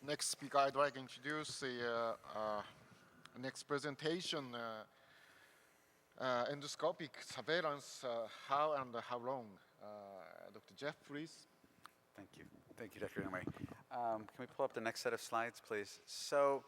Next speaker, I'd like to introduce the next presentation, endoscopic surveillance, how and how long. Dr. Jeff, please. Thank you. Thank you, Dr. Inouye. Can we pull up the next set of slides, please? So,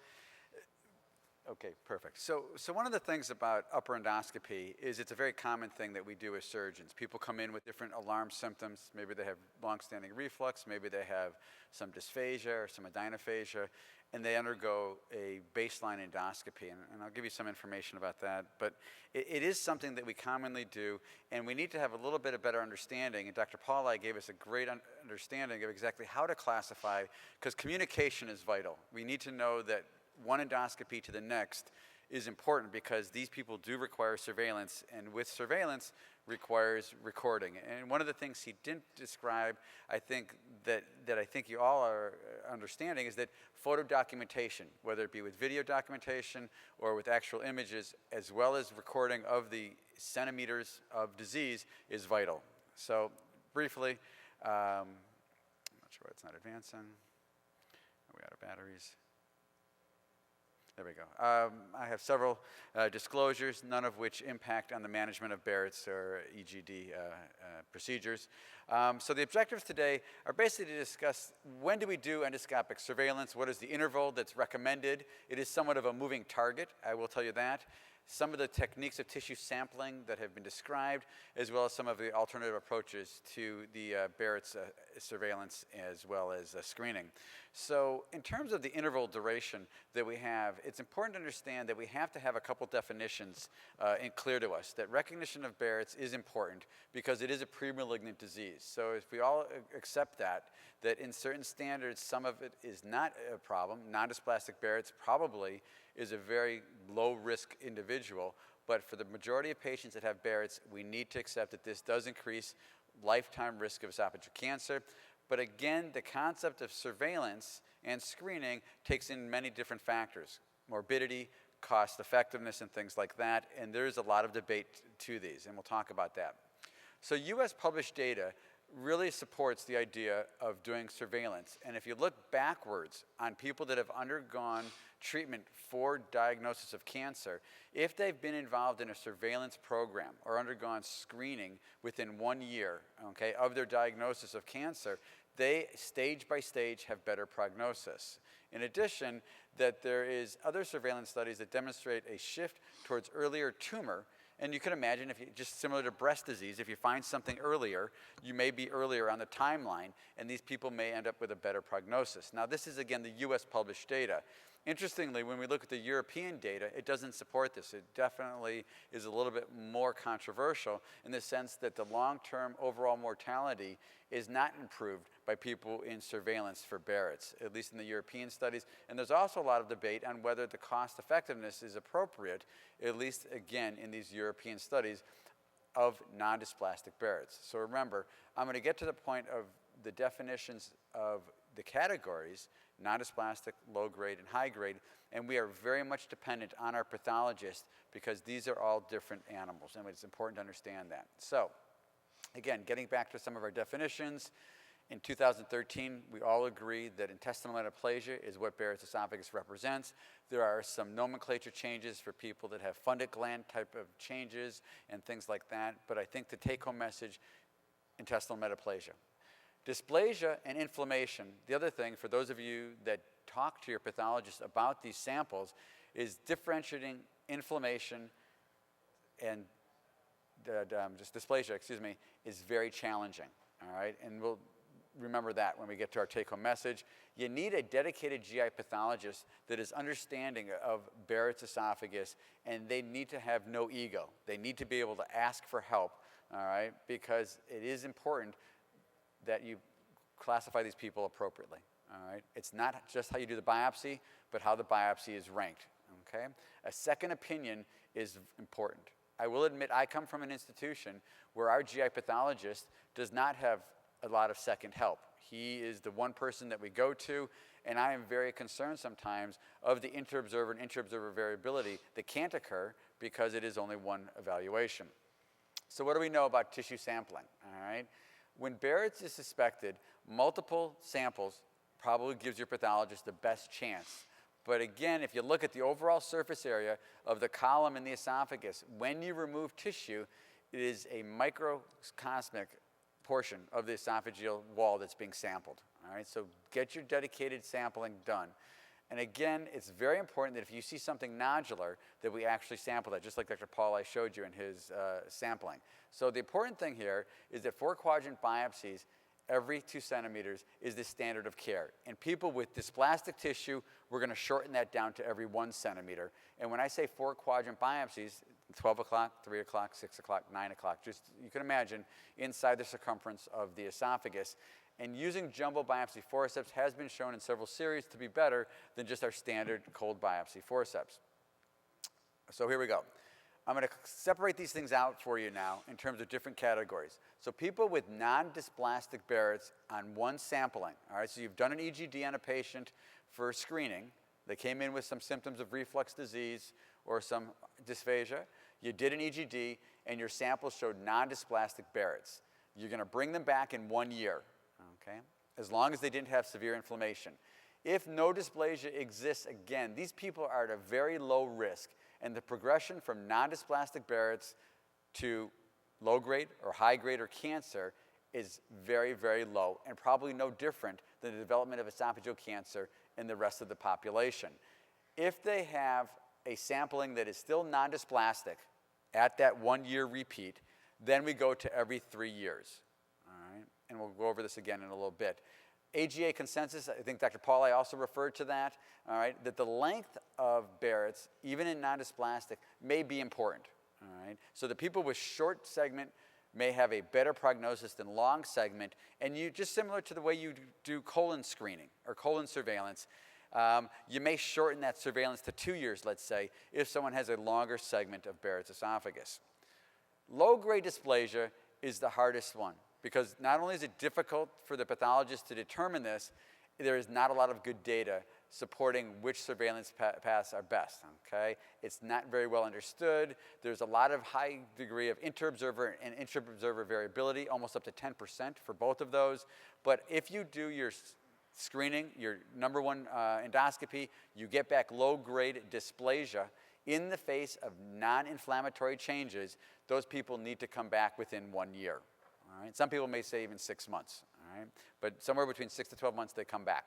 okay, perfect. So one of the things about upper endoscopy is it's a very common thing that we do as surgeons. People come in with different alarm symptoms. Maybe they have long-standing reflux. Maybe they have some dysphagia or some adynophagia, and they undergo a baseline endoscopy. And I'll give you some information about that. But it is something that we commonly do, and we need to have a little bit of better understanding. And Dr. Pauli gave us a great understanding of exactly how to classify, because communication is vital. We need to know that one endoscopy to the next is important because these people do require surveillance, and with surveillance requires recording. And one of the things he didn't describe, I think, that I think you all are understanding is that photo documentation, whether it be with video documentation or with actual images, as well as recording of the centimeters of disease, is vital. So briefly, I'm not sure why it's not advancing. Are we out of batteries? There we go. I have several disclosures, none of which impact on the management of Barrett's or EGD procedures. So the objectives today are basically to discuss when do we do endoscopic surveillance, what is the interval that's recommended. It is somewhat of a moving target, I will tell you that. Some of the techniques of tissue sampling that have been described, as well as some of the alternative approaches to the Barrett's surveillance as well as screening. So in terms of the interval duration that we have, it's important to understand that we have to have a couple definitions clear to us. That recognition of Barrett's is important because it is a pre-malignant disease. So if we all accept that in certain standards, some of it is not a problem. Nondysplastic Barrett's probably is a very low-risk individual, but for the majority of patients that have Barrett's, we need to accept that this does increase lifetime risk of esophageal cancer. But again, the concept of surveillance and screening takes in many different factors: morbidity, cost effectiveness, and things like that, and there's a lot of debate to these, and we'll talk about that. So US published data really supports the idea of doing surveillance. And if you look backwards on people that have undergone treatment for diagnosis of cancer, if they've been involved in a surveillance program or undergone screening within 1 year, okay, of their diagnosis of cancer, they, stage by stage, have better prognosis. In addition, that there is other surveillance studies that demonstrate a shift towards earlier tumor. And you can imagine, if you, just similar to breast disease, if you find something earlier, you may be earlier on the timeline, and these people may end up with a better prognosis. Now, this is, again, the US published data. Interestingly, when we look at the European data, it doesn't support this. It definitely is a little bit more controversial in the sense that the long-term overall mortality is not improved by people in surveillance for Barrett's, at least in the European studies. And there's also a lot of debate on whether the cost effectiveness is appropriate, at least, again, in these European studies of nondysplastic Barrett's. So remember, I'm going to get to the point of the definitions of the categories: nondysplastic, low grade, and high grade, and we are very much dependent on our pathologist because these are all different animals, and it's important to understand that. So, again, getting back to some of our definitions, in 2013, we all agree that intestinal metaplasia is what Barrett's esophagus represents. There are some nomenclature changes for people that have fundus gland type of changes and things like that, but I think the take-home message, intestinal metaplasia. Dysplasia and inflammation, the other thing for those of you that talk to your pathologist about these samples, is differentiating inflammation and just dysplasia, is very challenging, all right? And we'll remember that when we get to our take-home message. You need a dedicated GI pathologist that is understanding of Barrett's esophagus, and they need to have no ego. They need to be able to ask for help, all right? Because it is important that you classify these people appropriately, all right? It's not just how you do the biopsy, but how the biopsy is ranked, okay? A second opinion is important. I will admit I come from an institution where our GI pathologist does not have a lot of second help. He is the one person that we go to, and I am very concerned sometimes of the inter-observer and inter-observer variability that can't occur because it is only one evaluation. So what do we know about tissue sampling, all right? When Barrett's is suspected, multiple samples, probably gives your pathologist the best chance. But again, if you look at the overall surface area of the column in the esophagus, when you remove tissue, it is a microscopic portion of the esophageal wall that's being sampled. All right, so get your dedicated sampling done. And again, it's very important that if you see something nodular, that we actually sample that, just like Dr. Paul I showed you in his sampling. So the important thing here is that 4-quadrant biopsies every 2 centimeters is the standard of care. In people with dysplastic tissue, we're going to shorten that down to every 1 centimeter. And when I say 4-quadrant biopsies, 12 o'clock, 3 o'clock, 6 o'clock, 9 o'clock, just you can imagine inside the circumference of the esophagus. And using jumbo biopsy forceps has been shown in several series to be better than just our standard cold biopsy forceps. So here we go. I'm going to separate these things out for you now in terms of different categories. So people with non-dysplastic Barrett's on one sampling, all right, so you've done an EGD on a patient for screening. They came in with some symptoms of reflux disease or some dysphagia. You did an EGD, and your sample showed non-dysplastic Barrett's. You're going to bring them back in 1 year, okay, as long as they didn't have severe inflammation. If no dysplasia exists, again, these people are at a very low risk, and the progression from non-dysplastic Barrett's to low grade or high grade or cancer is very, very low, and probably no different than the development of esophageal cancer in the rest of the population. If they have a sampling that is still non-dysplastic at that 1 year repeat, then we go to every 3 years, all right? And we'll go over this again in a little bit. AGA consensus, I think Dr. Paul I also referred to that, all right, that the length of Barrett's, even in non-dysplastic, may be important, all right? So the people with short segment may have a better prognosis than long segment, and you, just similar to the way you do colon screening or colon surveillance, you may shorten that surveillance to 2 years, let's say, if someone has a longer segment of Barrett's esophagus. Low-grade dysplasia is the hardest one, because not only is it difficult for the pathologist to determine this, there is not a lot of good data supporting which surveillance paths are best, okay? It's not very well understood. There's a lot of high degree of inter-observer and intra-observer variability, almost up to 10% for both of those. But if you do your screening, your number one endoscopy, you get back low-grade dysplasia in the face of non-inflammatory changes, those people need to come back within 1 year. All right? Some people may say even 6 months, all right? But somewhere between 6 to 12 months, they come back.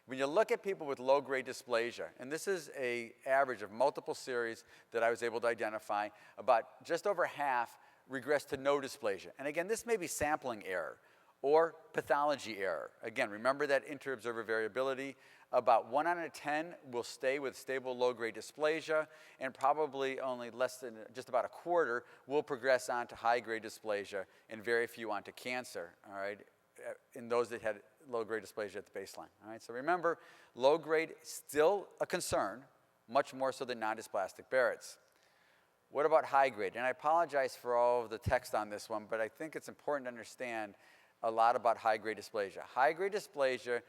When you look at people with low-grade dysplasia, and this is an average of multiple series that I was able to identify, about just over half regress to no dysplasia. And again, this may be sampling error or pathology error. Again, remember that inter-observer variability. About 1 out of 10 will stay with stable low-grade dysplasia, and probably only less than just about a quarter will progress on to high-grade dysplasia, and very few onto cancer, all right, in those that had low-grade dysplasia at the baseline. All right, so remember, low-grade still a concern, much more so than non-dysplastic Barrett's. What about high-grade? And I apologize for all of the text on this one, but I think it's important to understand a lot about high-grade dysplasia. High-grade dysplasia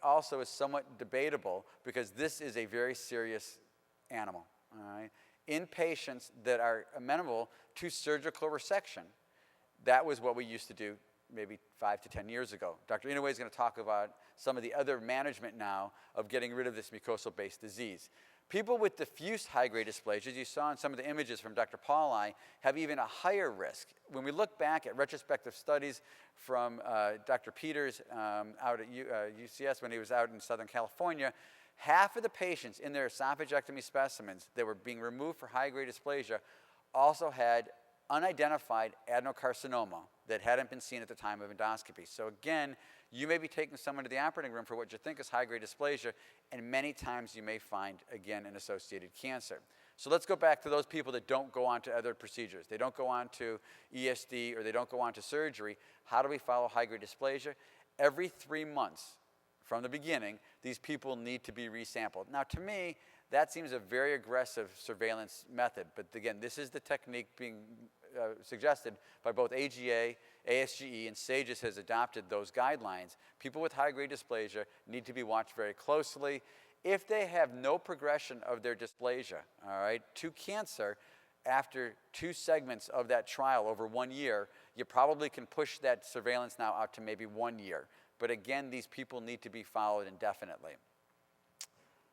also is somewhat debatable because this is a very serious animal. All right? In patients that are amenable to surgical resection, that was what we used to do maybe 5 to 10 years ago. Dr. Inouye is going to talk about some of the other management now of getting rid of this mucosal-based disease. People with diffuse high-grade dysplasia, as you saw in some of the images from Dr. Paul I, have even a higher risk. When we look back at retrospective studies from Dr. Peters out at UCS when he was out in Southern California, half of the patients in their esophagectomy specimens that were being removed for high-grade dysplasia also had unidentified adenocarcinoma that hadn't been seen at the time of endoscopy. So again, you may be taking someone to the operating room for what you think is high-grade dysplasia, and many times you may find, again, an associated cancer. So let's go back to those people that don't go on to other procedures. They don't go on to ESD or they don't go on to surgery. How do we follow high-grade dysplasia? Every 3 months from the beginning, these people need to be resampled. Now, to me, that seems a very aggressive surveillance method. But again, this is the technique being suggested by both AGA, ASGE, and SAGES has adopted those guidelines. People with high-grade dysplasia need to be watched very closely. If they have no progression of their dysplasia, all right, to cancer after 2 segments of that trial over 1 year, you probably can push that surveillance now out to maybe 1 year. but again, these people need to be followed indefinitely.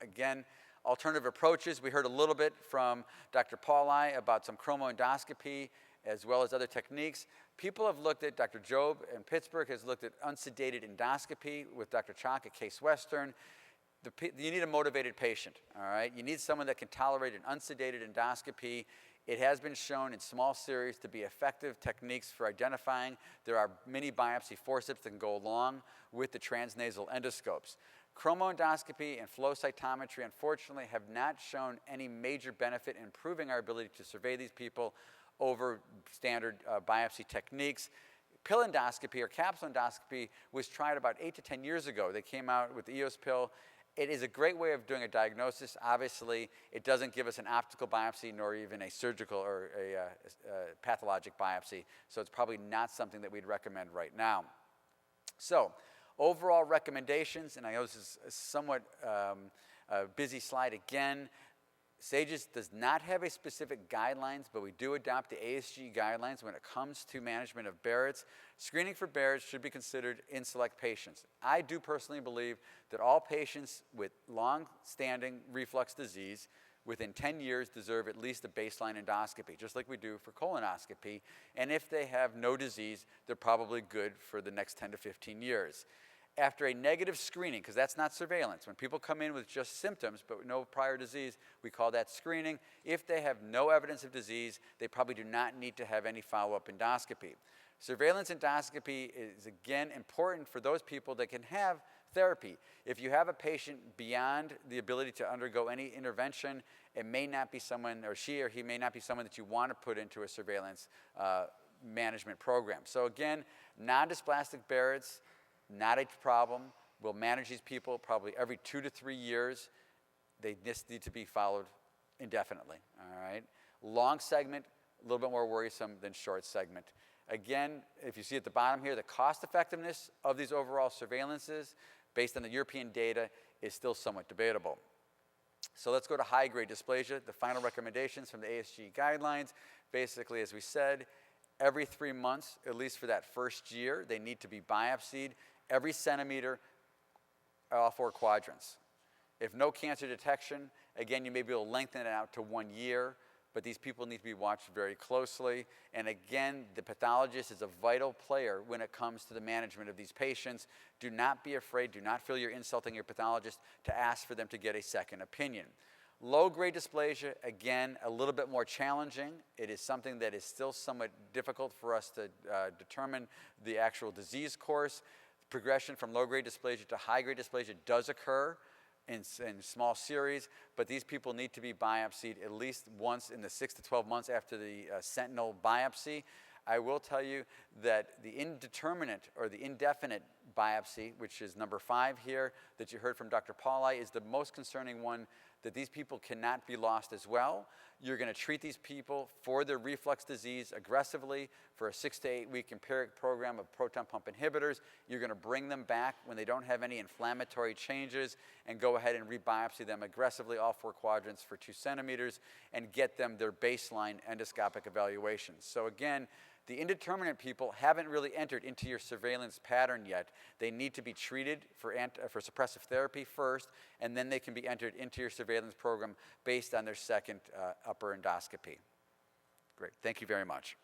Again, alternative approaches. We heard a little bit from Dr. Pauli about some chromoendoscopy as well as other techniques. People have looked at, Dr. Job in Pittsburgh has looked at unsedated endoscopy with Dr. Chalk at Case Western. You need a motivated patient, all right? You need someone that can tolerate an unsedated endoscopy. It has been shown in small series to be effective techniques for identifying. There are mini biopsy forceps that can go along with the transnasal endoscopes. Chromoendoscopy and flow cytometry, unfortunately, have not shown any major benefit in improving our ability to survey these people over standard biopsy techniques. Pill endoscopy or capsule endoscopy was tried about 8 to 10 years ago. They came out with the EOS pill. It is a great way of doing a diagnosis. Obviously, it doesn't give us an optical biopsy nor even a surgical or a pathologic biopsy, so it's probably not something that we'd recommend right now. So, overall recommendations, and I know this is a somewhat a busy slide again. SAGES does not have a specific guidelines, but we do adopt the ASG guidelines when it comes to management of Barrett's. Screening for Barrett's should be considered in select patients. I do personally believe that all patients with long-standing reflux disease within 10 years deserve at least a baseline endoscopy, just like we do for colonoscopy. And if they have no disease, they're probably good for the next 10 to 15 years. After a negative screening, because that's not surveillance, when people come in with just symptoms but no prior disease, we call that screening. If they have no evidence of disease, they probably do not need to have any follow-up endoscopy. Surveillance endoscopy is, again, important for those people that can have therapy. If you have a patient beyond the ability to undergo any intervention, it may not be someone, or she or he may not be someone that you want to put into a surveillance management program. So again, nondysplastic Barrett's, not a problem. We'll manage these people probably every 2 to 3 years. They just need to be followed indefinitely, all right? Long segment, a little bit more worrisome than short segment. Again, if you see at the bottom here, the cost effectiveness of these overall surveillances based on the European data is still somewhat debatable. So let's go to high-grade dysplasia, the final recommendations from the ASG guidelines. Basically, as we said, every 3 months, at least for that first year, they need to be biopsied. Every centimeter, all 4 quadrants. If no cancer detection, again, you may be able to lengthen it out to 1 year, but these people need to be watched very closely. And again, the pathologist is a vital player when it comes to the management of these patients. Do not be afraid, do not feel you're insulting your pathologist to ask for them to get a second opinion. Low-grade dysplasia, again, a little bit more challenging. It is something that is still somewhat difficult for us to determine the actual disease course. Progression from low-grade dysplasia to high-grade dysplasia does occur in small series, but these people need to be biopsied at least once in the 6 to 12 months after the sentinel biopsy. I will tell you that the indeterminate or the indefinite biopsy, which is number 5 here, that you heard from Dr. Pauli, is the most concerning one, that these people cannot be lost as well. You're going to treat these people for their reflux disease aggressively for a 6 to 8 week empiric program of proton pump inhibitors. You're going to bring them back when they don't have any inflammatory changes and go ahead and rebiopsy them aggressively, all 4 quadrants for 2 centimeters, and get them their baseline endoscopic evaluations. So again, the indeterminate people haven't really entered into your surveillance pattern yet. They need to be treated for suppressive therapy first, and then they can be entered into your surveillance program based on their second upper endoscopy. Great. Thank you very much.